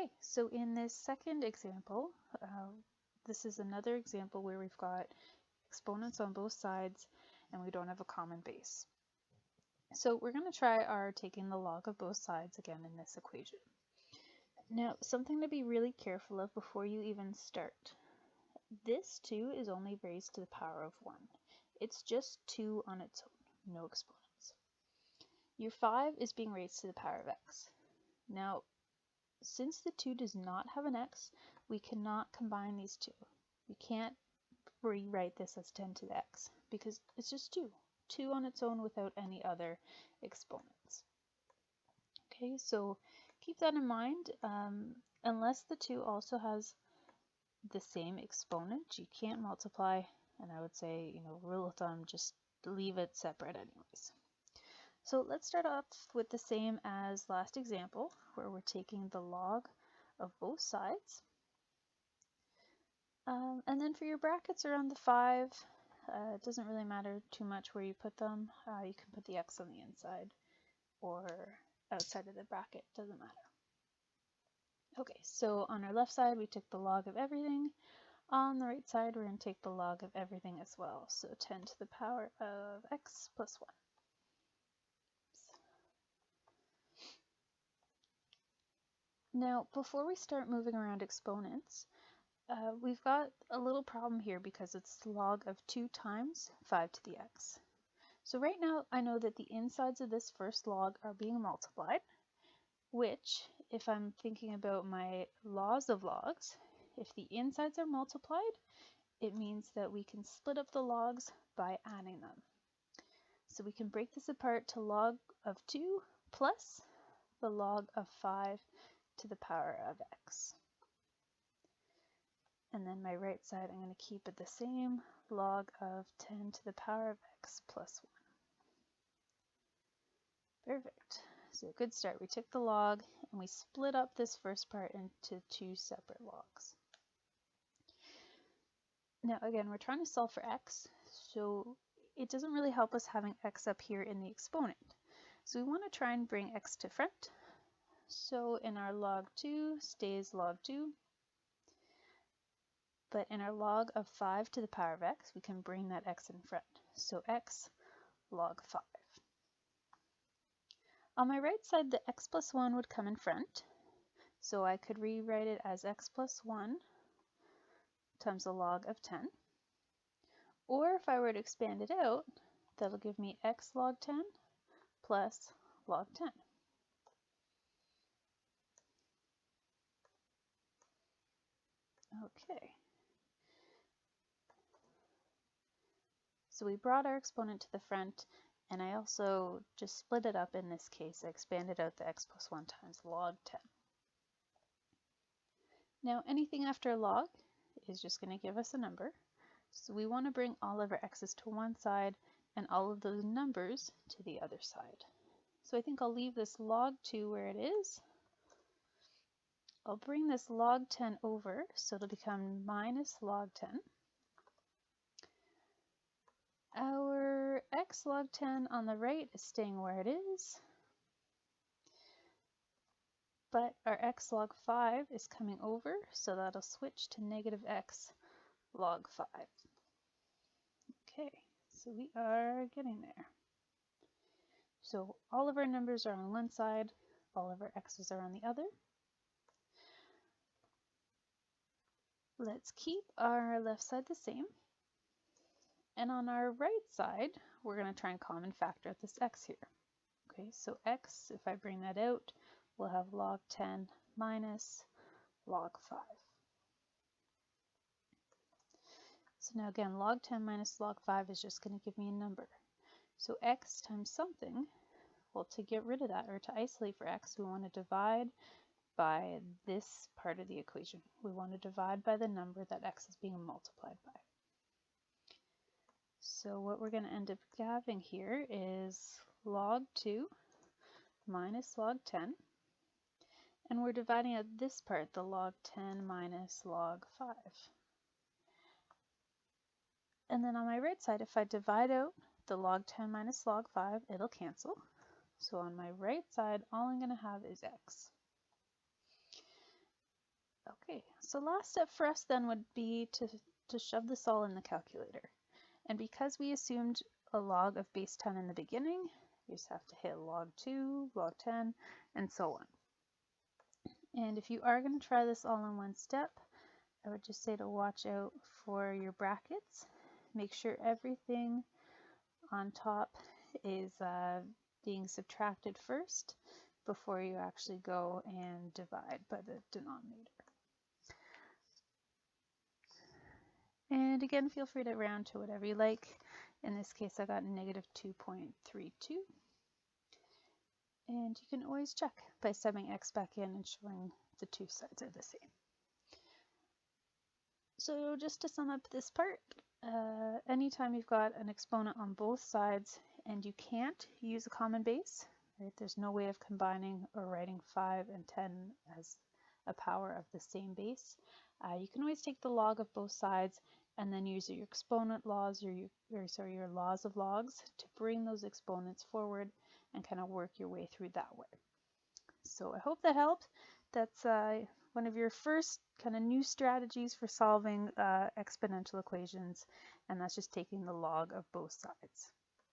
Okay, so in this second example, this is another example where we've got exponents on both sides and we don't have a common base. So we're going to try our taking the log of both sides again in this equation. Now, something to be really careful of before you even start. This 2 is only raised to the power of 1. It's just 2 on its own, no exponents. Your 5 is being raised to the power of x. Now, since the 2 does not have an x, we cannot combine these two. We can't rewrite this as 10 to the x because it's just 2. 2 on its own without any other exponents. Okay, so keep that in mind. Unless the 2 also has the same exponent, you can't multiply, and I would say, rule of thumb, just leave it separate anyways. So let's start off with the same as last example, where we're taking the log of both sides. And then for your brackets around the 5, it doesn't really matter too much where you put them. You can put the x on the inside or outside of the bracket, doesn't matter. Okay, so on our left side, we took the log of everything. On the right side, we're going to take the log of everything as well. So 10 to the power of x plus 1. Now, before we start moving around exponents, we've got a little problem here because it's log of 2 times 5 to the x. So right now, I know that the insides of this first log are being multiplied, which, if I'm thinking about my laws of logs, if the insides are multiplied, it means that we can split up the logs by adding them. So we can break this apart to log of 2 plus the log of 5 to the power of x. And then my right side, I'm going to keep it the same, log of 10 to the power of x plus 1. Perfect. So good start. We took the log and we split up this first part into 2 separate logs. Now again, we're trying to solve for x, so it doesn't really help us having x up here in the exponent. So we want to try and bring x to front. So in our log 2 stays log 2. But in our log of 5 to the power of x, we can bring that x in front. So x log 5. On my right side, the x plus 1 would come in front. So I could rewrite it as x plus 1 times the log of 10. Or if I were to expand it out, that'll give me x log 10 plus log 10. Okay. So we brought our exponent to the front, and I also just split it up in this case. I expanded out the x plus 1 times log 10. Now anything after log is just going to give us a number. So we want to bring all of our x's to one side and all of those numbers to the other side. So I think I'll leave this log 2 where it is. I'll bring this log 10 over, so it'll become minus log 10. Our x log 10 on the right is staying where it is, but our x log 5 is coming over, so that'll switch to negative x log 5. Okay, so we are getting there. So all of our numbers are on one side, all of our x's are on the other. Let's keep our left side the same. And on our right side, we're going to try and common factor this x here. Okay, so x, if I bring that out, we'll have log 10 minus log 5. So now again, log 10 minus log 5 is just going to give me a number. So x times something, well, to get rid of that, or to isolate for x, we want to divide by this part of the equation. We want to divide by the number that x is being multiplied by. So what we're going to end up having here is log 2 minus log 10. And we're dividing out this part, the log 10 minus log 5. And then on my right side, if I divide out the log 10 minus log 5, it'll cancel. So on my right side, all I'm going to have is x. Okay, so last step for us then would be to shove this all in the calculator. And because we assumed a log of base 10 in the beginning, you just have to hit log 2, log 10, and so on. And if you are going to try this all in one step, I would just say to watch out for your brackets. Make sure everything on top is being subtracted first before you actually go and divide by the denominator. And again, feel free to round to whatever you like. In this case, I got negative 2.32. And you can always check by subbing x back in and showing the two sides are the same. So just to sum up this part, anytime you've got an exponent on both sides and you can't use a common base, right? There's no way of combining or writing 5 and 10 as a power of the same base. You can always take the log of both sides and then use your exponent laws or your laws of logs to bring those exponents forward and kind of work your way through that way. So I hope that helped. That's one of your first kind of new strategies for solving exponential equations, and that's just taking the log of both sides.